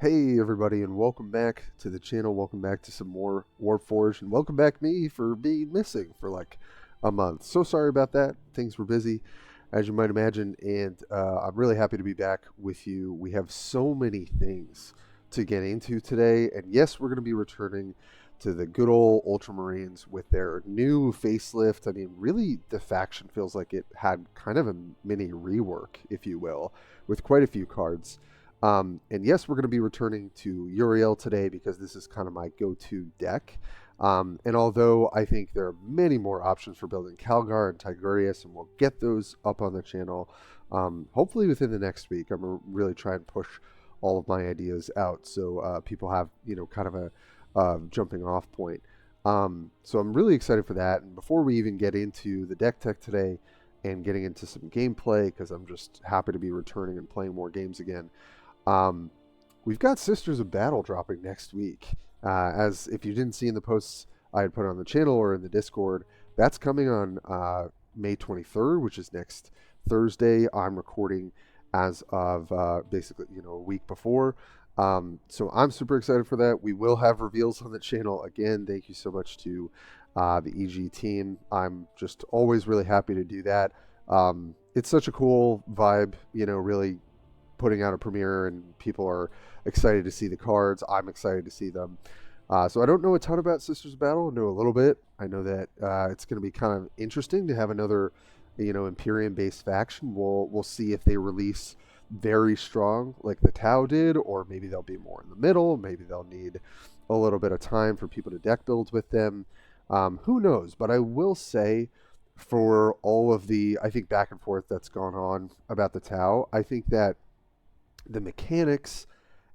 Hey everybody, and welcome back to the channel. Welcome back to some more Warpforge, and welcome back me for being missing for like a month. So sorry about that. Things were busy, as you might imagine, and I'm really happy to be back with you. We have so many things to get into today, and yes, we're going to be returning to the good old Ultramarines with their new facelift. I mean, really, the faction feels like it had kind of a mini rework, if you will, with quite a few cards. And yes, we're going to be returning to Uriel today because this is kind of my go-to deck. And although I think there are many more options for building Calgar and Tigurius, and we'll get those up on the channel, hopefully within the next week. I'm going to really try and push all of my ideas out so people have, kind of a jumping off point. So I'm really excited for that. And before we even get into the deck tech today and getting into some gameplay, because I'm just happy to be returning and playing more games again, we've got Sisters of Battle dropping next week. As if you didn't see in the posts I had put on the channel or in the Discord, that's coming on May 23rd, which is next Thursday. I'm recording as of basically, a week before. So I'm super excited for that. We will have reveals on the channel. Again, thank you so much to the EG team. I'm just always really happy to do that. It's such a cool vibe, really putting out a premiere, and people are excited to see the cards. I'm excited to see them. So I don't know a ton about Sisters of Battle. I know a little bit. I know that it's going to be kind of interesting to have another, Imperium-based faction. We'll see if they release very strong like the Tau did, or maybe they'll be more in the middle. Maybe they'll need a little bit of time for people to deck build with them. Who knows? But I will say, for all of the, I think, back and forth that's gone on about the Tau, I think that the mechanics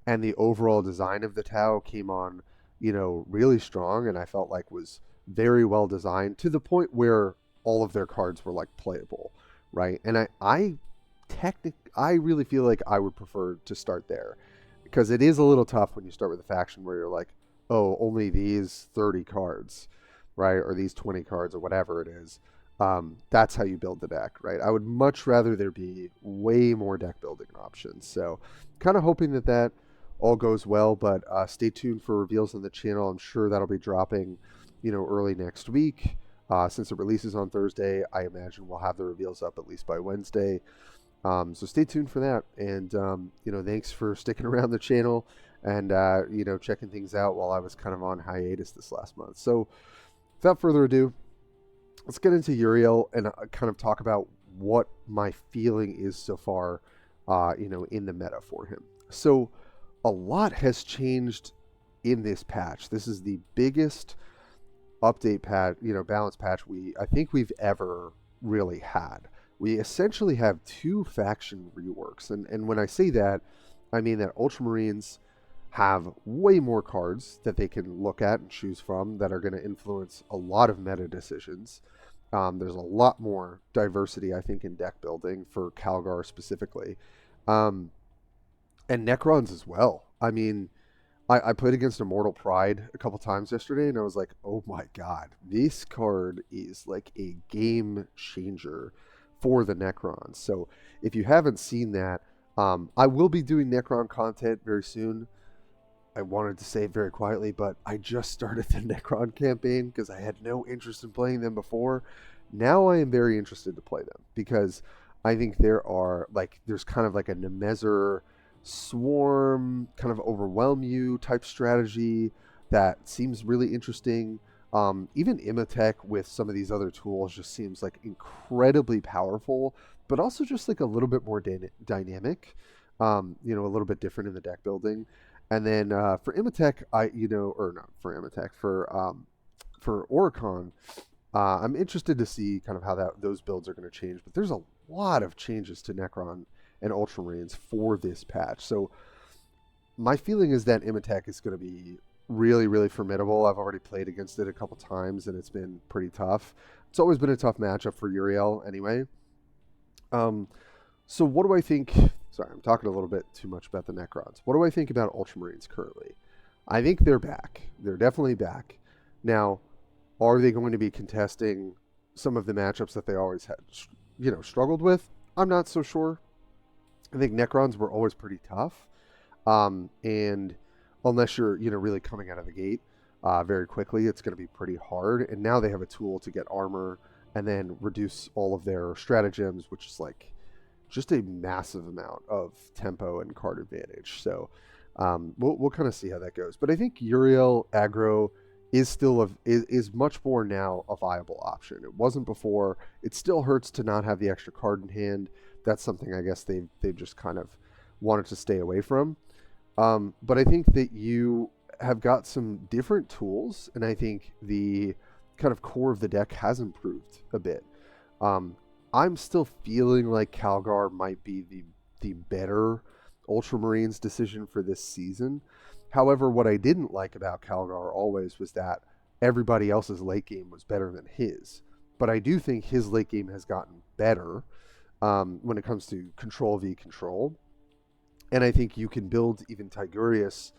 and the overall design of the Tau came on, really strong, and I felt like was very well designed to the point where all of their cards were like playable, right? And I really feel like I would prefer to start there, because it is a little tough when you start with a faction where you're like, oh, only these 30 cards, right? Or these 20 cards or whatever it is. That's how you build the deck, right? I would much rather there be way more deck building options. So kind of hoping that all goes well, but stay tuned for reveals on the channel. I'm sure that'll be dropping, early next week. Since it releases on Thursday, I imagine we'll have the reveals up at least by Wednesday. So stay tuned for that. And, thanks for sticking around the channel and, checking things out while I was kind of on hiatus this last month. So without further ado, let's get into Uriel and kind of talk about what my feeling is so far, in the meta for him. So a lot has changed in this patch. This is the biggest update patch, balance patch I think we've ever really had. We essentially have two faction reworks. And when I say that, I mean that Ultramarines have way more cards that they can look at and choose from that are going to influence a lot of meta decisions. There's a lot more diversity, I think, in deck building for Calgar specifically. And Necrons as well. I mean, I played against Immortal Pride a couple times yesterday, and I was like, oh my god, this card is like a game changer for the Necrons. So if you haven't seen that, I will be doing Necron content very soon. I wanted to say it very quietly, but I just started the Necron campaign because I had no interest in playing them before. Now I am very interested to play them because I think there's kind of like a Nemezer swarm, kind of overwhelm you type strategy that seems really interesting. Even Imatech with some of these other tools just seems like incredibly powerful, but also just like a little bit more dynamic, a little bit different in the deck building. And then for Imatech, for Oricon, I'm interested to see kind of how those builds are going to change. But there's a lot of changes to Necron and Ultramarines for this patch. So my feeling is that Imatech is going to be really, really formidable. I've already played against it a couple times, and it's been pretty tough. It's always been a tough matchup for Uriel anyway. So what do I think? Sorry, I'm talking a little bit too much about the Necrons. What do I think about Ultramarines currently? I think they're back. They're definitely back. Now, are they going to be contesting some of the matchups that they always had, struggled with? I'm not so sure. I think Necrons were always pretty tough. And unless you're, really coming out of the gate very quickly, it's going to be pretty hard. And now they have a tool to get armor and then reduce all of their stratagems, which is like just a massive amount of tempo and card advantage. So we'll kind of see how that goes. But I think Uriel aggro is still is much more now a viable option. It wasn't before. It still hurts to not have the extra card in hand. That's something I guess they've just kind of wanted to stay away from. But I think that you have got some different tools, and I think the kind of core of the deck has improved a bit. I'm still feeling like Calgar might be the better Ultramarines decision for this season. However, what I didn't like about Calgar always was that everybody else's late game was better than his. But I do think his late game has gotten better when it comes to control v control. And I think you can build even Tigurius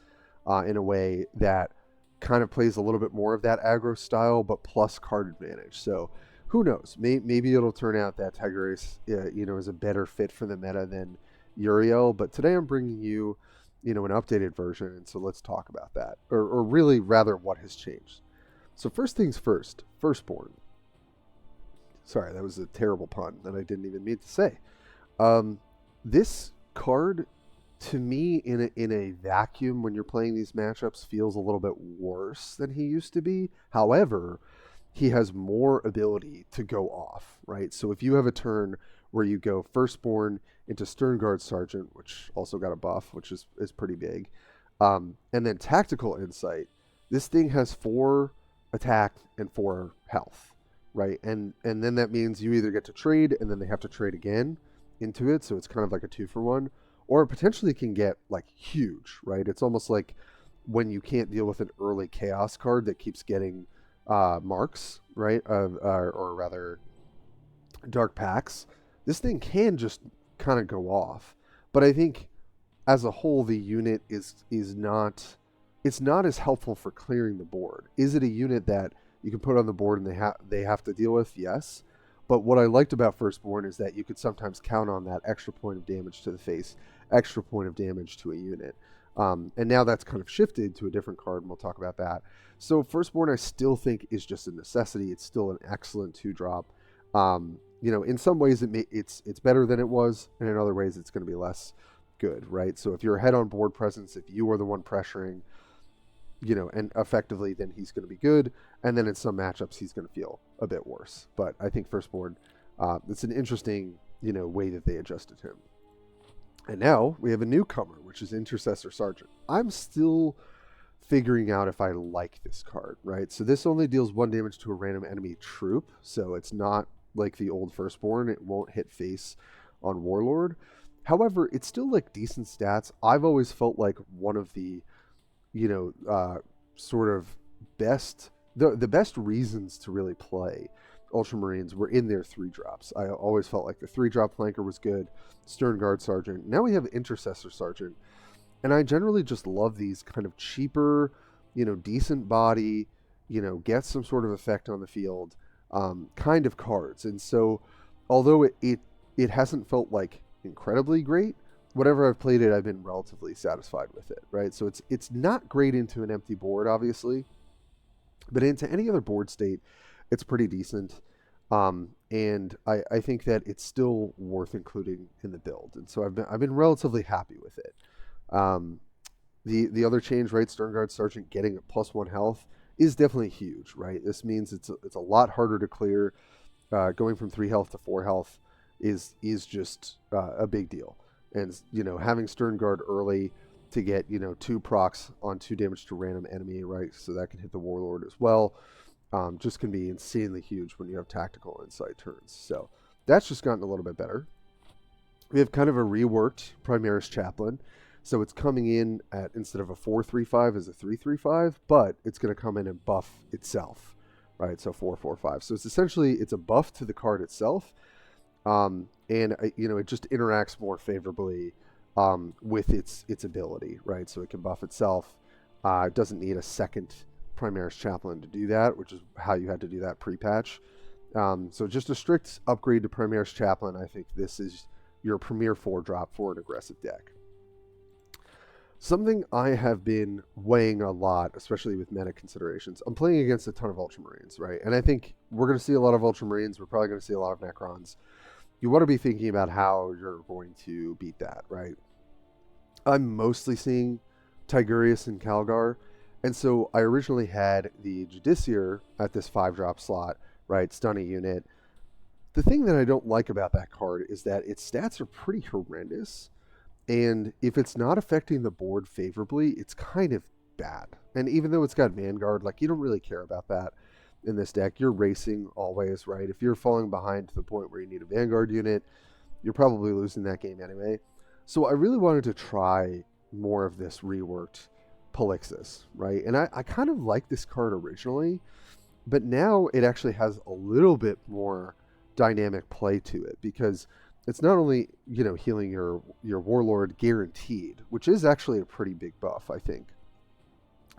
in a way that kind of plays a little bit more of that aggro style, but plus card advantage. So who knows? Maybe it'll turn out that Tigurius, is a better fit for the meta than Uriel. But today I'm bringing you, an updated version, and so let's talk about that, or really rather what has changed. So first things first, Firstborn. Sorry, that was a terrible pun that I didn't even mean to say. This card, to me, in a vacuum, when you're playing these matchups, feels a little bit worse than he used to be. However, he has more ability to go off, right? So if you have a turn where you go Firstborn into Sternguard Sergeant, which also got a buff, which is pretty big, and then Tactical Insight, this thing has 4 attack and 4 health, right? And then that means you either get to trade, and then they have to trade again into it, so it's kind of like a 2-for-1, or it potentially can get like huge, right? It's almost like when you can't deal with an early chaos card that keeps getting marks, right? Or rather dark packs. This thing can just kind of go off. But I think as a whole, the unit is not, it's not as helpful for clearing the board. Is it a unit that you can put on the board and they have to deal with? Yes. But what I liked about Firstborn is that you could sometimes count on that extra point of damage to the face, extra point of damage to a unit. And now that's kind of shifted to a different card, and we'll talk about that. So Firstborn, I still think, is just a necessity. It's still an excellent 2-drop. In some ways it's better than it was, and in other ways it's going to be less good, right? So if you're ahead on board presence, if you are the one pressuring, and effectively, then he's going to be good. And then in some matchups, he's going to feel a bit worse. But I think Firstborn, it's an interesting, way that they adjusted him. And now we have a newcomer, which is Intercessor Sergeant. I'm still figuring out if I like this card, right? So this only deals 1 damage to a random enemy troop. So it's not like the old Firstborn. It won't hit face on Warlord. However, it's still like decent stats. I've always felt like one of the sort of best, the best reasons to really play Ultramarines were in their 3-drops. I always felt like the 3-drop flanker was good, Sternguard Sergeant. Now we have Intercessor Sergeant, and I generally just love these kind of cheaper, decent body, get some sort of effect on the field, kind of cards. And so, although it hasn't felt like incredibly great, whatever I've played it, I've been relatively satisfied with it, right? So it's not great into an empty board, obviously, but into any other board state, it's pretty decent. And I think that it's still worth including in the build. And so I've been relatively happy with it. The other change, right? Sternguard Sergeant getting a +1 health is definitely huge, right? This means it's a lot harder to clear. Going from 3 health to 4 health is just a big deal. And, having Sternguard early to get, 2 procs on 2 damage to random enemy, right? So that can hit the Warlord as well. Just can be insanely huge when you have Tactical Insight turns. So that's just gotten a little bit better. We have kind of a reworked Primaris Chaplain. So it's coming in at, instead of a 4/3/5, as a 3/3/5, but it's going to come in and buff itself, right? So 4/4/5. So it's essentially, it's a buff to the card itself. And it just interacts more favorably with its ability, right? So it can buff itself. It doesn't need a second Primaris Chaplain to do that, which is how you had to do that pre-patch. So just a strict upgrade to Primaris Chaplain. I think this is your premier 4-drop for an aggressive deck. Something I have been weighing a lot, especially with meta considerations. I'm playing against a ton of Ultramarines, right? And I think we're going to see a lot of Ultramarines. We're probably going to see a lot of Necrons. You want to be thinking about how you're going to beat that, right? I'm mostly seeing Tigurius and Calgar. And so I originally had the Judiciar at this 5-drop slot, right? Stun a unit. The thing that I don't like about that card is that its stats are pretty horrendous. And if it's not affecting the board favorably, it's kind of bad. And even though it's got Vanguard, like, you don't really care about that in this deck. You're racing always, right? If you're falling behind to the point where you need a Vanguard unit, you're probably losing that game anyway. So I really wanted to try more of this reworked Polixis, right? And I kind of liked this card originally, but now it actually has a little bit more dynamic play to it, because it's not only, you know, healing your Warlord guaranteed, which is actually a pretty big buff, I think.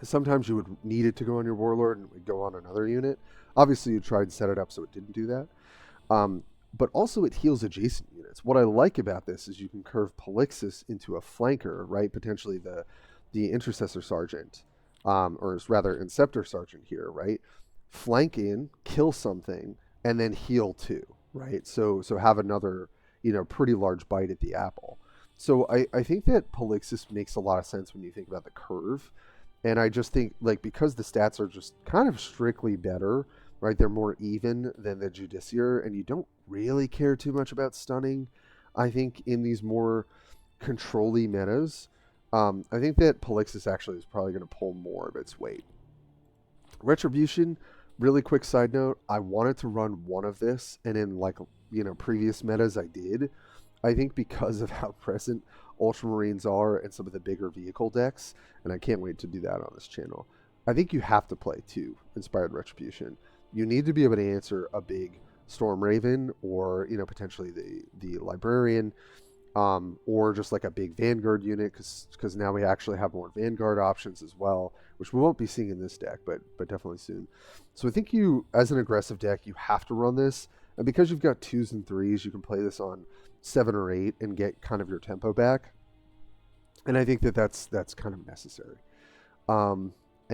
Sometimes you would need it to go on your Warlord and it would go on another unit. Obviously, you tried to set it up so it didn't do that. But also it heals adjacent units. What I like about this is you can curve Polixis into a flanker, right? Potentially the Intercessor Sergeant, or rather Inceptor Sergeant here, right? Flank in, kill something, and then heal too, right? So have another, you know, pretty large bite at the apple. So I think that Polixis makes a lot of sense when you think about the curve. And I just think, like, because the stats are just kind of strictly better, right? They're more even than the Judiciar, and you don't really care too much about stunning, I think, in these more control-y metas. I think that Polixis actually is probably going to pull more of its weight. Retribution, really quick side note, I wanted to run one of this, and in, like, you know, previous metas I did. I think because of how present Ultramarines are in some of the bigger vehicle decks, and I can't wait to do that on this channel, I think you have to play 2 Inspired Retribution. You need to be able to answer a big Storm Raven, or, you know, potentially the Librarian, or just like a big Vanguard unit, because now we actually have more Vanguard options as well, which we won't be seeing in this deck, but definitely soon. So I think you, as an aggressive deck, you have to run this, and because you've got 2s and 3s, you can play this on 7 or 8 and get kind of your tempo back. And I think that that's kind of necessary. And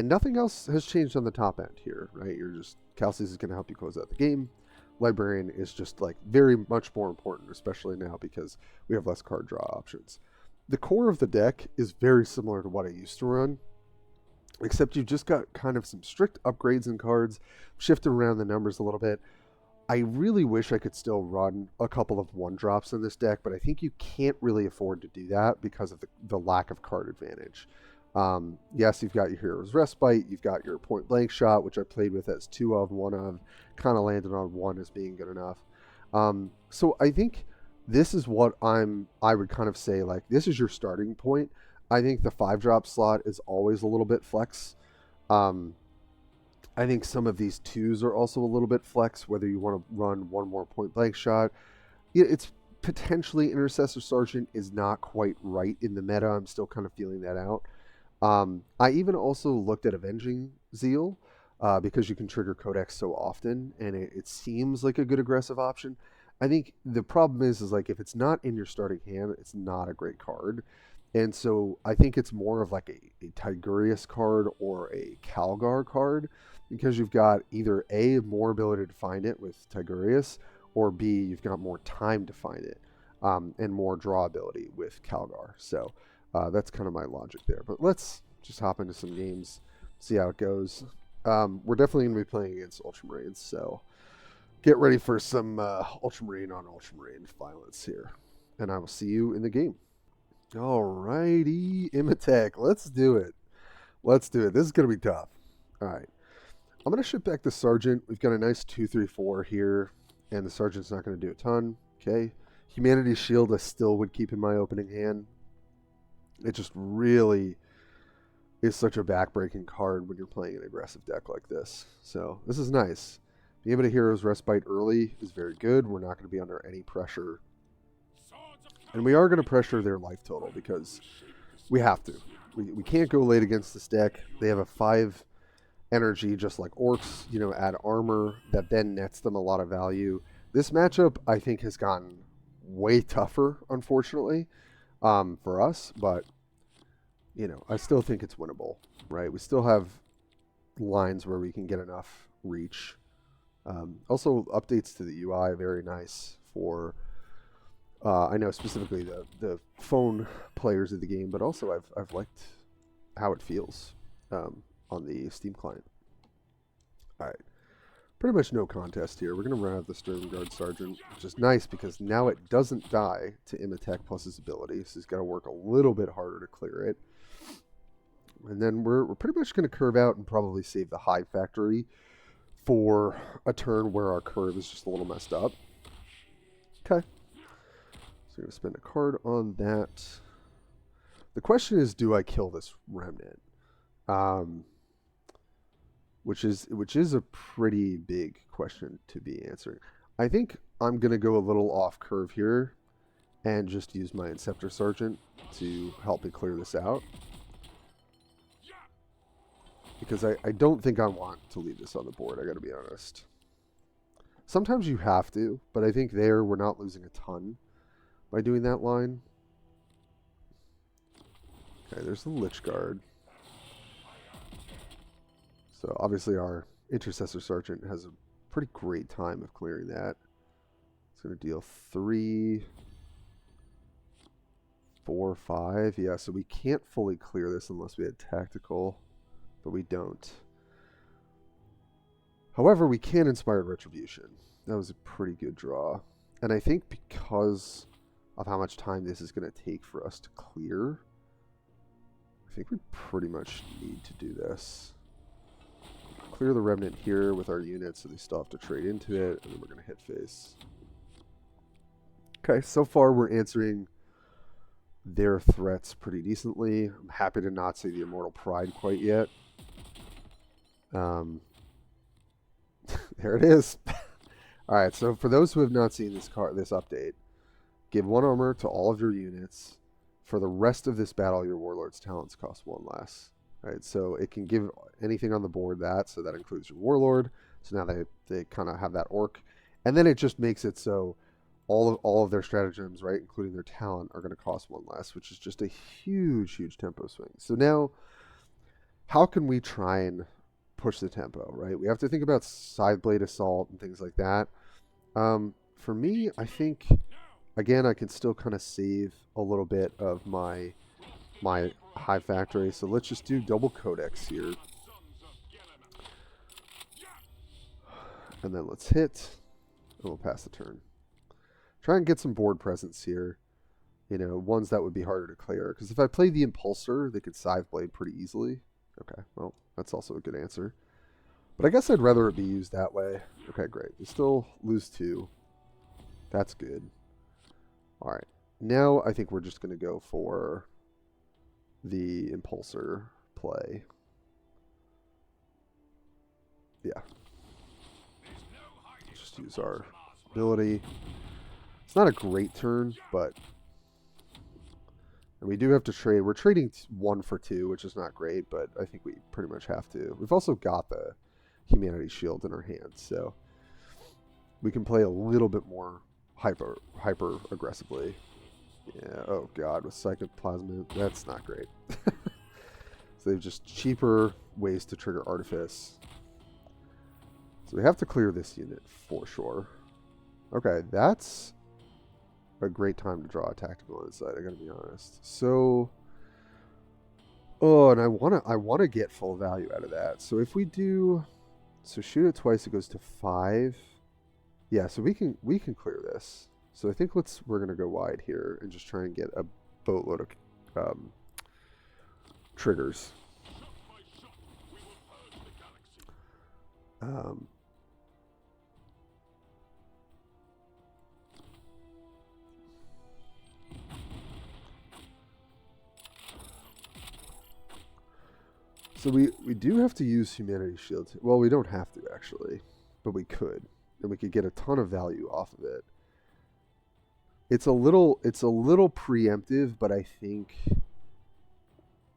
nothing else has changed on the top end here, right? You're just, Khalsis is going to help you close out the game. Librarian is just, like, very much more important, especially now because we have less card draw options. The core of the deck is very similar to what I used to run, except you've just got kind of some strict upgrades in cards, shifted around the numbers a little bit. I really wish I could still run a couple of 1-drops in this deck, but I think you can't really afford to do that because of the lack of card advantage. Yes, you've got your Hero's Respite, you've got your Point Blank Shot, which I played with as 2 of, 1 of, kind of landed on 1 as being good enough. So I think this is what I would kind of say, like, this is your starting point. I think the 5-drop slot is always a little bit flex. I think some of these 2s are also a little bit flex, whether you want to run 1 more Point Blank Shot. It's potentially Intercessor Sergeant is not quite right in the meta. I'm still kind of feeling that out. I even also looked at Avenging Zeal, because you can trigger Codex so often, and it seems like a good aggressive option. I think the problem is like, if it's not in your starting hand, it's not a great card. And so I think it's more of like a Tigurius card or a Calgar card, because you've got either A, more ability to find it with Tigurius, or B, you've got more time to find it, and more draw ability with Calgar. So that's kind of my logic there. But let's just hop into some games, see how it goes. We're definitely going to be playing against Ultramarines, so get ready for some Ultramarine on Ultramarine violence here. And I will see you in the game. Alrighty, Imatech, let's do it. Let's do it. This is going to be tough. Alright. I'm going to ship back the Sergeant. We've got a nice 2-3-4 here, and the Sergeant's not going to do a ton. Okay. Humanity's Shield I still would keep in my opening hand. It just really is such a backbreaking card when you're playing an aggressive deck like this. So this is nice. Being able to Hero's Respite early is very good. We're not going to be under any pressure. And we are going to pressure their life total because we have to. We can't go late against this deck. They have a 5 energy, just like Orcs, you know, add armor that then nets them a lot of value. This matchup, I think, has gotten way tougher, unfortunately, for us. But, you know, I still think it's winnable, right? We still have lines where we can get enough reach. Also, updates to the UI, very nice for, I know specifically the phone players of the game, but also I've liked how it feels on the Steam client. All right. Pretty much no contest here. We're going to run out the Sturmguard Sergeant, which is nice because now it doesn't die to Imatech plus his ability, so he's got to work a little bit harder to clear it. And then we're pretty much going to curve out and probably save the Hive Factory for a turn where our curve is just a little messed up. Okay. So we're going to spend a card on that. The question is, do I kill this Remnant? Which is a pretty big question to be answering. I think I'm going to go a little off curve here and just use my Inceptor Sergeant to help me clear this out. Because I don't think I want to leave this on the board, I got to be honest. Sometimes you have to, but I think there we're not losing a ton by doing that line. Okay, there's the Lich Guard. So obviously our Intercessor Sergeant has a pretty great time of clearing that. It's going to deal 3, 4, 5. Yeah, so we can't fully clear this unless we had Tactical, but we don't. However, we can Inspired Retribution. That was a pretty good draw. And I think because of how much time this is going to take for us to clear, I think we pretty much need to do this. Clear the Remnant here with our units, so they still have to trade into it, and then we're going to hit face. Okay, so far we're answering their threats pretty decently. I'm happy to not say the Immortal Pride quite yet. There it is. Alright, so for those who have not seen this update, give 1 armor to all of your units. For the rest of this battle, your Warlord's talents cost 1 less. Right, so it can give anything on the board that, so that includes your Warlord. So now they kind of have that Orc. And then it just makes it so all of their stratagems, right, including their talent, are going to cost 1 less, which is just a huge, huge tempo swing. So now, how can we try and push the tempo, right? We have to think about Scythe Blade Assault and things like that. For me, I think, again, I can still kind of save a little bit of my Hive Factory, so let's just do double Codex here. And then let's hit, and we'll pass the turn. Try and get some board presence here. You know, ones that would be harder to clear. Because if I played the Impulsor, they could Scythe Blade pretty easily. Okay, well, that's also a good answer. But I guess I'd rather it be used that way. Okay, great. We still lose 2. That's good. Alright, now I think we're just going to go for the Impulsor play. Yeah. Just use our ability. It's not a great turn, but... And we do have to trade. We're trading 1 for 2, which is not great, but I think we pretty much have to. We've also got the Humanity Shield in our hands, so we can play a little bit more hyper aggressively. Yeah, oh god, with Psychic Plasma, that's not great. So they've just cheaper ways to trigger Artifice. So we have to clear this unit for sure. Okay, that's a great time to draw a tactical insight, I gotta be honest. So, oh, and I wanna get full value out of that. So if we do, so shoot it twice, it goes to 5. Yeah, so we can clear this. So I think we're gonna go wide here and just try and get a boatload of triggers. So we do have to use Humanity Shield. Well, we don't have to actually, but we could, and we could get a ton of value off of it. It's a little preemptive, but I think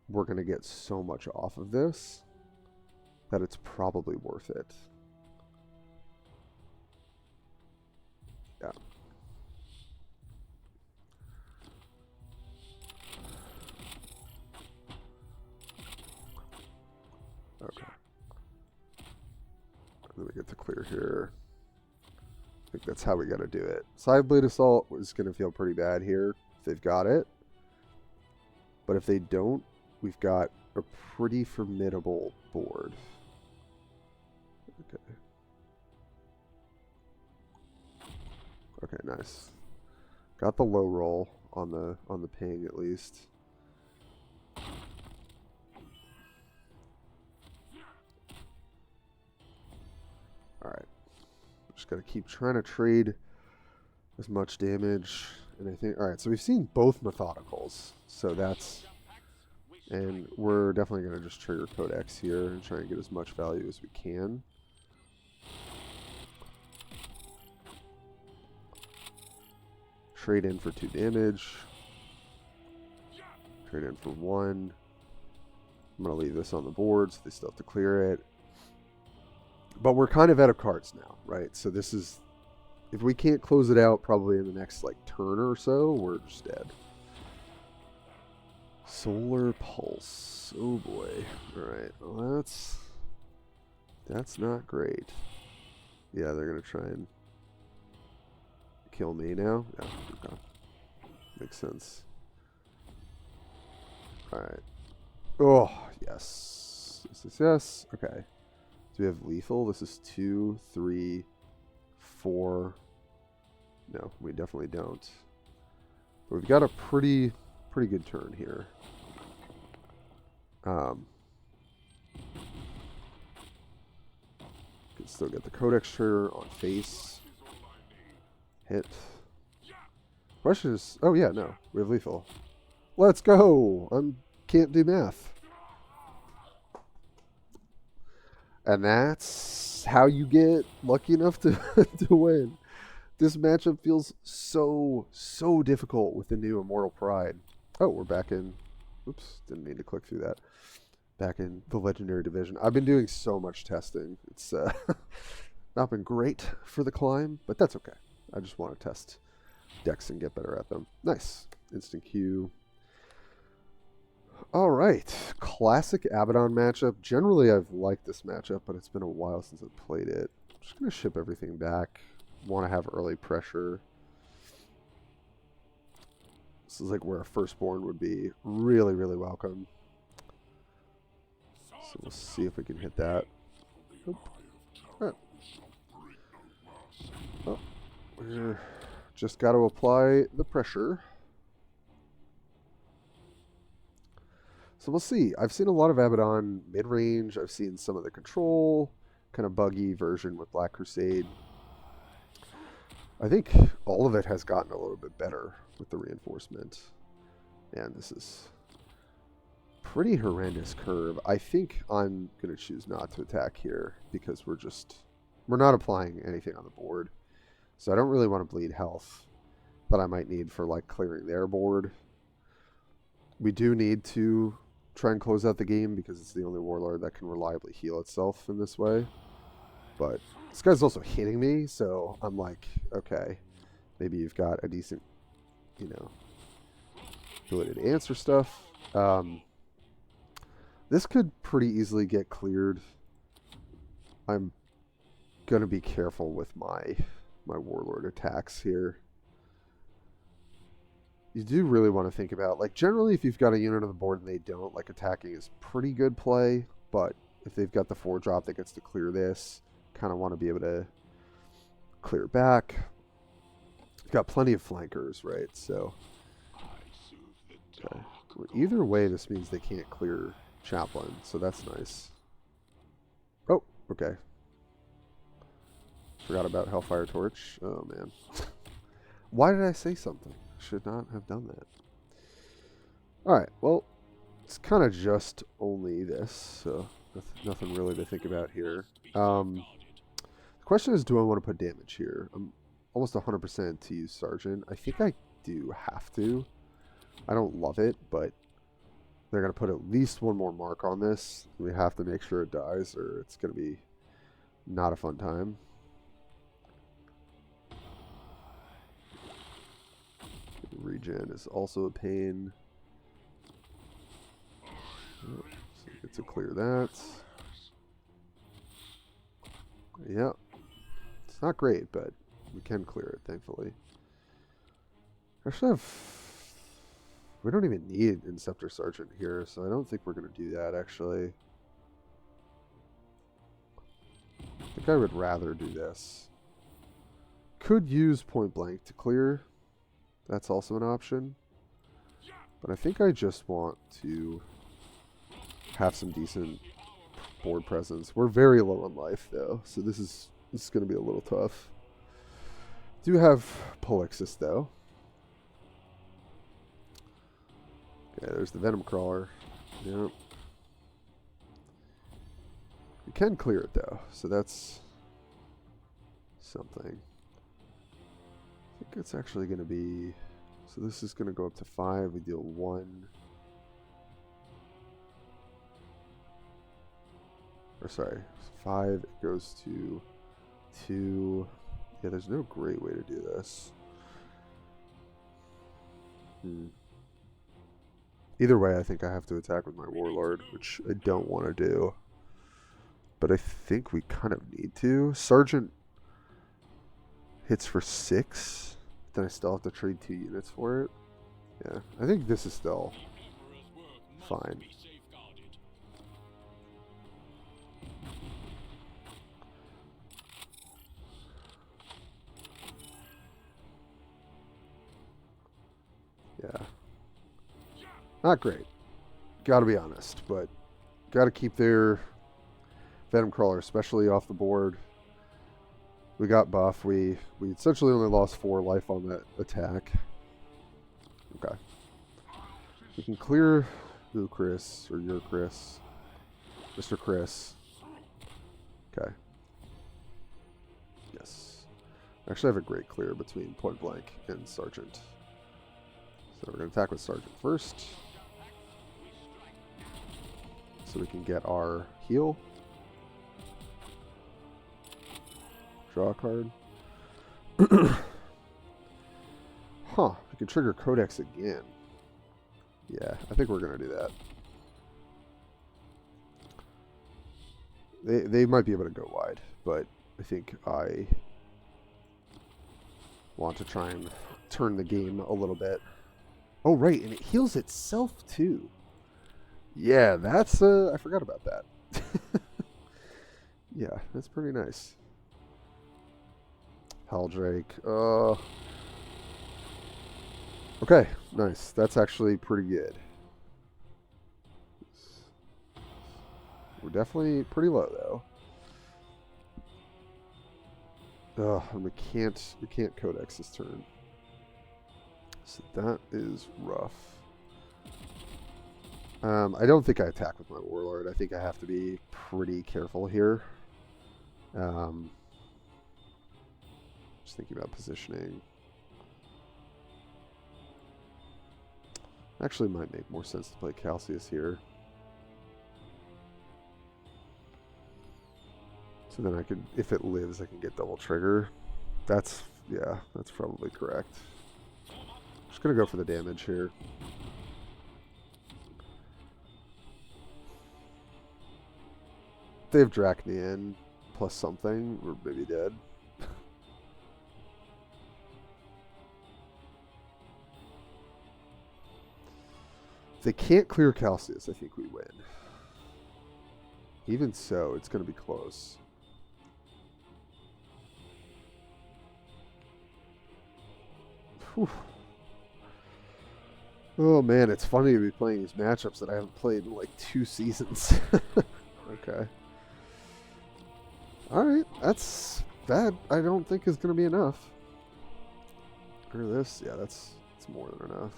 we're gonna get so much off of this that it's probably worth it. Yeah. Okay. And then we get to clear here. I think that's how we got to do it. Side Blade Assault is going to feel pretty bad here if they've got it. But if they don't, we've got a pretty formidable board. Okay. Okay, nice. Got the low roll on the ping at least. Alright. Just gotta keep trying to trade as much damage. And I think, alright, so we've seen both methodicals. So that's, and we're definitely gonna just trigger Codex here and try and get as much value as we can. Trade in for 2 damage. Trade in for 1. I'm gonna leave this on the board so they still have to clear it. But we're kind of out of cards now, right? So this is, if we can't close it out probably in the next like turn or so, we're just dead. Solar Pulse. Oh boy. Alright, well that's not great. Yeah, they're gonna try and kill me now? Yeah, okay. Makes sense. Alright. Oh, yes. Yes. Okay. Do we have lethal? This is 2, 3, 4. No, we definitely don't. But we've got a pretty good turn here. Can still get the Codex trigger on face. Hit. Question is, oh yeah, no, we have lethal. Let's go! Can't do math. And that's how you get lucky enough to to win. This matchup feels so difficult with the new Immortal Pride. Oh, we're back in. Oops, didn't mean to click through that. Back in the Legendary Division. I've been doing so much testing. It's not been great for the climb, but that's okay. I just want to test decks and get better at them. Nice. Instant Q. Alright. Classic Abaddon matchup. Generally, I've liked this matchup, but it's been a while since I've played it. I'm just going to ship everything back. Want to have early pressure. This is like where a firstborn would be really welcome. So we'll see if we can hit that. Oh. Oh. We're just got to apply the pressure. So we'll see. I've seen a lot of Abaddon mid-range. I've seen some of the control, kind of buggy version with Black Crusade. I think all of it has gotten a little bit better with the reinforcement. And this is pretty horrendous curve. I think I'm going to choose not to attack here because we're not applying anything on the board. So I don't really want to bleed health that I might need for like clearing their board. We do need to try and close out the game because it's the only warlord that can reliably heal itself in this way. But this guy's also hitting me, so I'm like, okay, maybe you've got a decent, ability to answer stuff. This could pretty easily get cleared. I'm gonna be careful with my warlord attacks here. You do really want to think about, like, generally if you've got a unit on the board and they don't, like, attacking is pretty good play, but if they've got the 4-drop that gets to clear this, kind of want to be able to clear back. You've got plenty of flankers, right? So, okay. Well, either way, this means they can't clear Chaplain, so that's nice. Oh, okay. Forgot about Hellfire Torch. Oh, man. Why did I say something? Should not have done that. Alright, well, it's kind of just only this, so nothing really to think about here. The question is, do I want to put damage here? I'm almost 100% to use Sergeant. I think I do have to. I don't love it, but they're going to put at least one more mark on this. We have to make sure it dies, or it's going to be not a fun time. Regen is also a pain. Oh, so get to clear that. Yeah. It's not great, but we can clear it, thankfully. Actually, we don't even need Inceptor Sergeant here, so I don't think we're going to do that, actually. I think I would rather do this. Could use Point Blank to clear. That's also an option. But I think I just want to have some decent board presence. We're very low on life, though, so this is going to be a little tough. Do have Polixis, though. Okay, there's the Venom Crawler. Yep. We can clear it, though, so that's something. I think it's actually going to be... So this is going to go up to 5. We deal 1. Or sorry, 5. It goes to 2. Yeah, there's no great way to do this. Either way, I think I have to attack with my Warlord, which I don't want to do. But I think we kind of need to. Sergeant hits for 6. Then I still have to trade 2 units for it. Yeah, I think this is still fine. Yeah. Not great. Gotta be honest, but gotta keep their Venom Crawler, especially off the board. We got buff. We essentially only lost 4 life on that attack. Okay. We can clear Chris, or your Chris. Mr. Chris. Okay. Yes. Actually, I have a great clear between Point Blank and Sergeant. So we're going to attack with Sergeant first. So we can get our heal. Draw a card. Huh. We can trigger Codex again. Yeah, I think we're going to do that. They might be able to go wide, but I think I want to try and turn the game a little bit. Oh, right, and it heals itself, too. Yeah, that's, I forgot about that. Yeah, that's pretty nice. Heldrake. Okay, nice. That's actually pretty good. We're definitely pretty low, though. And we can't Codex this turn. So that is rough. I don't think I attack with my Warlord. I think I have to be pretty careful here. Just thinking about positioning. Actually, might make more sense to play Calcius here. So then I could, if it lives, I can get double trigger. That's, yeah, that's probably correct. Just gonna go for the damage here. They have Dracnian plus something, we're maybe dead. If they can't clear Calcius, I think we win. Even so, it's going to be close. Whew. Oh man, it's funny to be playing these matchups that I haven't played in like 2 seasons. Okay. Alright, that I don't think is going to be enough. Or this, yeah, that's more than enough.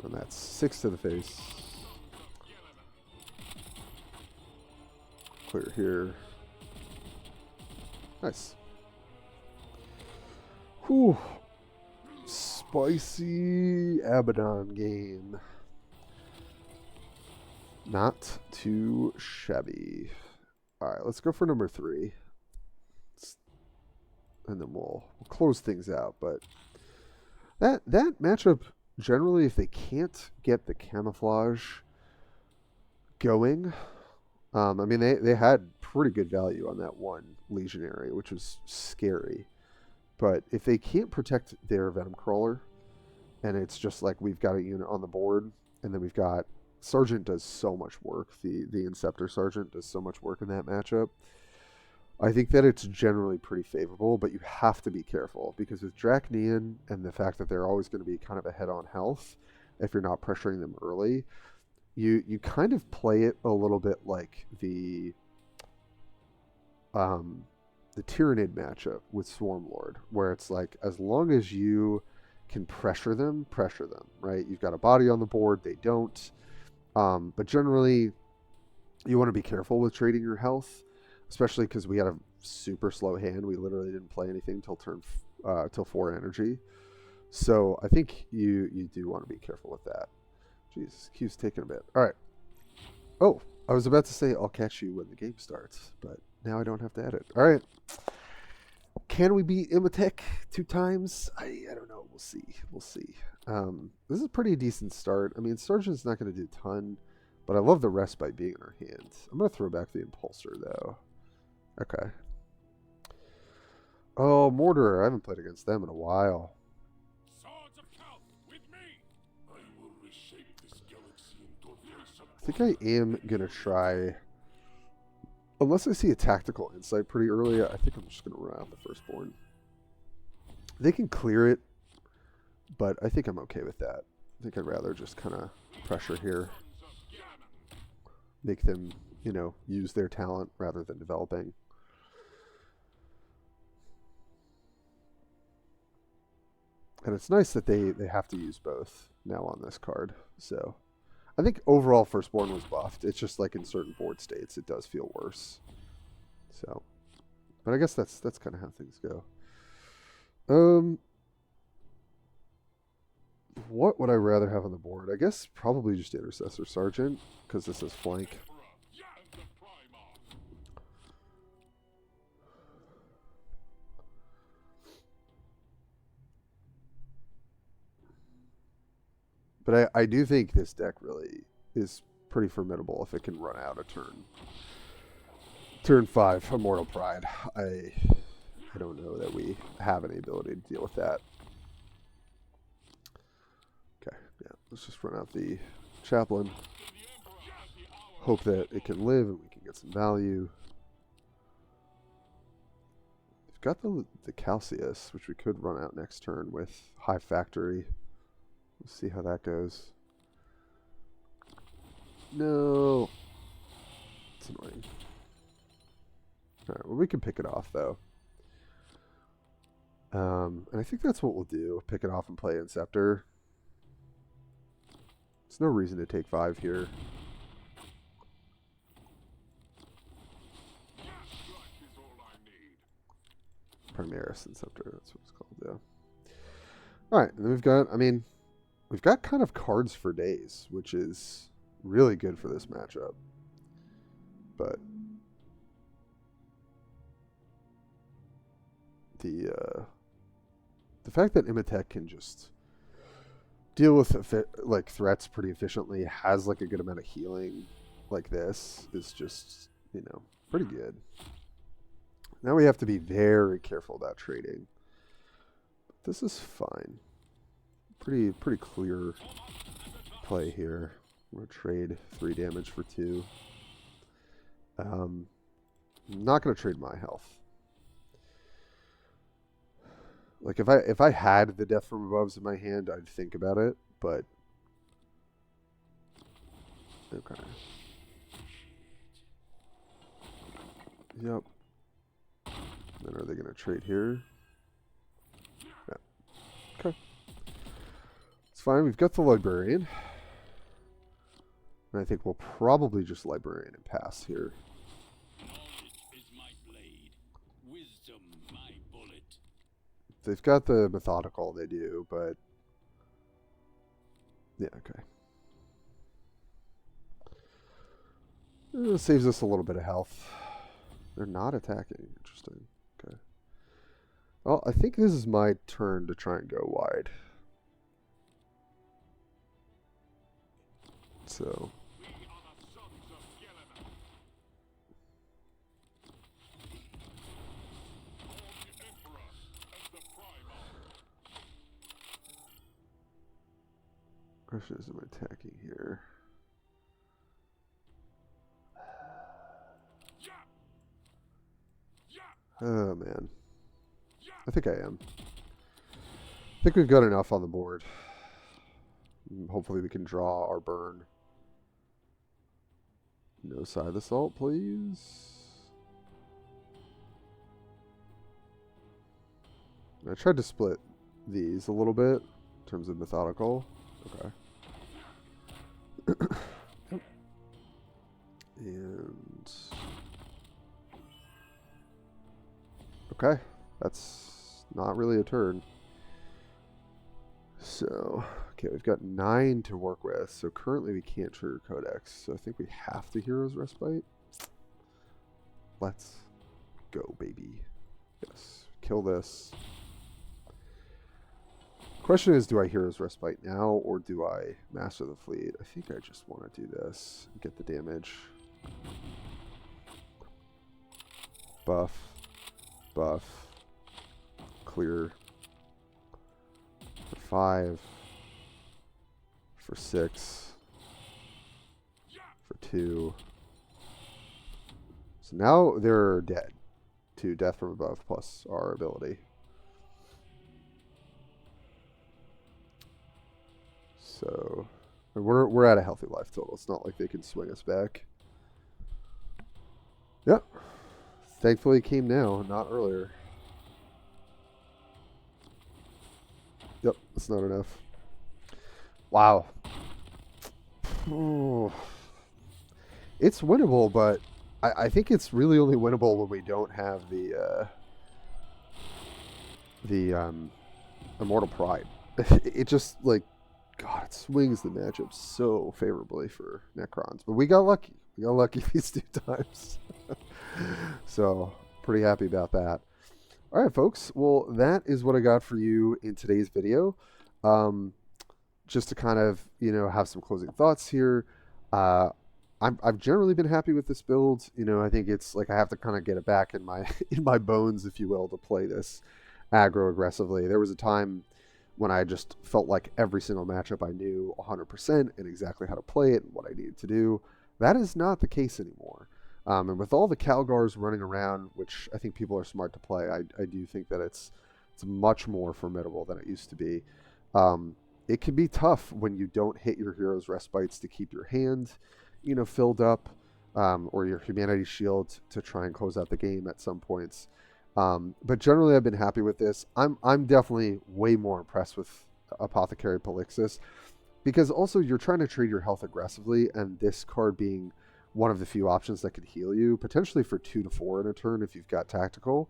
And that's 6 to the face. Clear here. Nice. Whew. Spicy Abaddon game. Not too shabby. Alright, let's go for number 3. And then we'll close things out. But that matchup, generally, if they can't get the camouflage, going. I mean, they had pretty good value on that one legionary, which was scary. But if they can't protect their Venom Crawler, and it's just like we've got a unit on the board, and then we've got Sergeant does so much work. The Inceptor Sergeant does so much work in that matchup. I think that it's generally pretty favorable, but you have to be careful because with Dracnean and the fact that they're always going to be kind of ahead on health, if you're not pressuring them early, you kind of play it a little bit like the Tyrannid matchup with Swarmlord, where it's like as long as you can pressure them, right? You've got a body on the board, they don't. But generally, you want to be careful with trading your health, especially because we had a super slow hand. We literally didn't play anything till till 4 energy. So I think you do want to be careful with that. Jesus, Q's taking a bit. All right. Oh, I was about to say I'll catch you when the game starts, but now I don't have to edit. All right. Can we beat Imatech 2 times? I don't know. We'll see. We'll see. This is a pretty decent start. I mean, Sergeant's not going to do a ton, but I love the respite being in our hands. I'm going to throw back the Impulsor, though. Okay. Oh, Mortarer. I haven't played against them in a while. Swords of Calth, with me. I will reshape this galaxy into a place of I think I am going to try... Unless I see a tactical insight pretty early, I think I'm just going to run out the Firstborn. They can clear it, but I think I'm okay with that. I think I'd rather just kind of pressure here. Make them, you know, use their talent rather than developing. And it's nice that they have to use both now on this card. So I think overall Firstborn was buffed. It's just like in certain board states it does feel worse. So, but I guess that's kind of how things go. What would I rather have on the board? I guess probably just Intercessor Sergeant because this is flank. But I do think this deck really is pretty formidable if it can run out a turn. Turn 5, Immortal Pride. I don't know that we have any ability to deal with that. Okay, yeah, let's just run out the Chaplain. Hope that it can live and we can get some value. We've got the Calcius, which we could run out next turn with High Factory. We'll see how that goes. No. It's annoying. Alright, well we can pick it off though. And I think that's what we'll do. Pick it off and play Inceptor. There's no reason to take 5 here. Primaris Inceptor, that's what it's called, yeah. Alright, and then we've got, I mean, we've got kind of cards for days, which is really good for this matchup. But the fact that Imatech can just deal with like threats pretty efficiently, has like a good amount of healing like this, is just, you know, pretty good. Now we have to be very careful about trading. But this is fine. Pretty clear play here. I'm gonna trade 3 damage for 2. I'm not gonna trade my health. Like if I had the Death from Aboves in my hand, I'd think about it, but okay. Yep. Then are they gonna trade here? Yeah. Okay. It's fine. We've got the Librarian. And I think we'll probably just Librarian and pass here. They've got the Methodical, they do, but yeah, okay. It saves us a little bit of health. They're not attacking. Interesting. Okay. Well, I think this is my turn to try and go wide. So Question is, am I attacking here? Oh, man. I think I am. I think we've got enough on the board. Hopefully we can draw our burn. No side assault, please. I tried to split these a little bit in terms of methodical. Okay. And okay, that's not really a turn. So, okay, we've got 9 to work with. So currently we can't trigger Codex. So I think we have to Hero's Respite. Let's go, baby. Yes, kill this. Question is, do I Hero's Respite now, or do I Master the Fleet? I think I just want to do this and get the damage. Buff. Buff. Clear. For 5. For 6. For 2. So now they're dead. To death from above plus our ability. So we're at a healthy life total. It's not like they can swing us back. Yep. Thankfully it came now, not earlier. Yep, that's not enough. Wow. Oh. It's winnable, but I think it's really only winnable when we don't have the Immortal Pride. It just, like, God, it swings the matchup so favorably for Necrons. But we got lucky. We got lucky these 2 times. So, pretty happy about that. All right, folks. Well, that is what I got for you in today's video. Just to kind of, have some closing thoughts here. I've generally been happy with this build. I think it's like I have to kind of get it back in my in my bones, if you will, to play this aggro aggressively. There was a time when I just felt like every single matchup I knew 100% and exactly how to play it and what I needed to do. That is not the case anymore. And with all the Calgars running around, which I think people are smart to play, I do think that it's much more formidable than it used to be. It can be tough when you don't hit your Hero's Respites to keep your hand, filled up, or your Humanity Shield to try and close out the game at some points. But generally, I've been happy with this. I'm definitely way more impressed with Apothecary Polixis, because also you're trying to trade your health aggressively, and this card being one of the few options that could heal you, potentially for 2 to 4 in a turn if you've got tactical.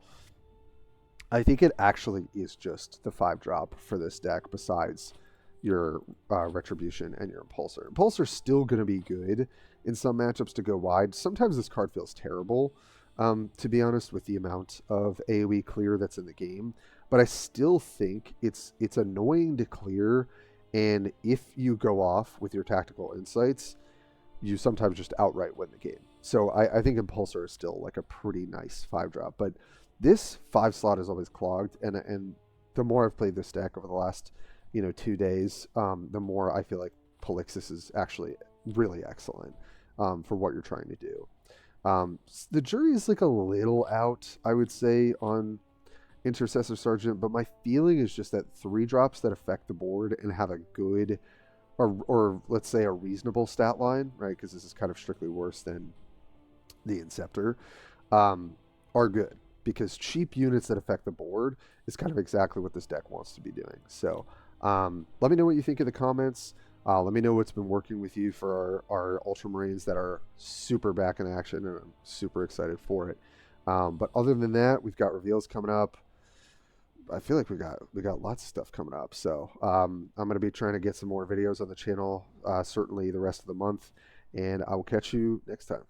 I think it actually is just the 5-drop for this deck, besides your Retribution and your Impulsor. Impulsor's still going to be good in some matchups to go wide. Sometimes this card feels terrible, to be honest, with the amount of AoE clear that's in the game. But I still think it's annoying to clear, and if you go off with your tactical insights, you sometimes just outright win the game. So I think Impulsor is still like a pretty nice 5-drop. But this 5 slot is always clogged, and the more I've played this deck over the last 2 days, the more I feel like Polixis is actually really excellent for what you're trying to do. The jury is like a little out, I would say, on Intercessor Sergeant, but my feeling is just that 3-drops that affect the board and have a good, or let's say a reasonable stat line, right? Because this is kind of strictly worse than the Inceptor, are good. Because cheap units that affect the board is kind of exactly what this deck wants to be doing. So let me know what you think in the comments. Let me know what's been working with you for our Ultramarines that are super back in action, and I'm super excited for it. But other than that, we've got reveals coming up. I feel like we got lots of stuff coming up. So I'm going to be trying to get some more videos on the channel, certainly the rest of the month. And I will catch you next time.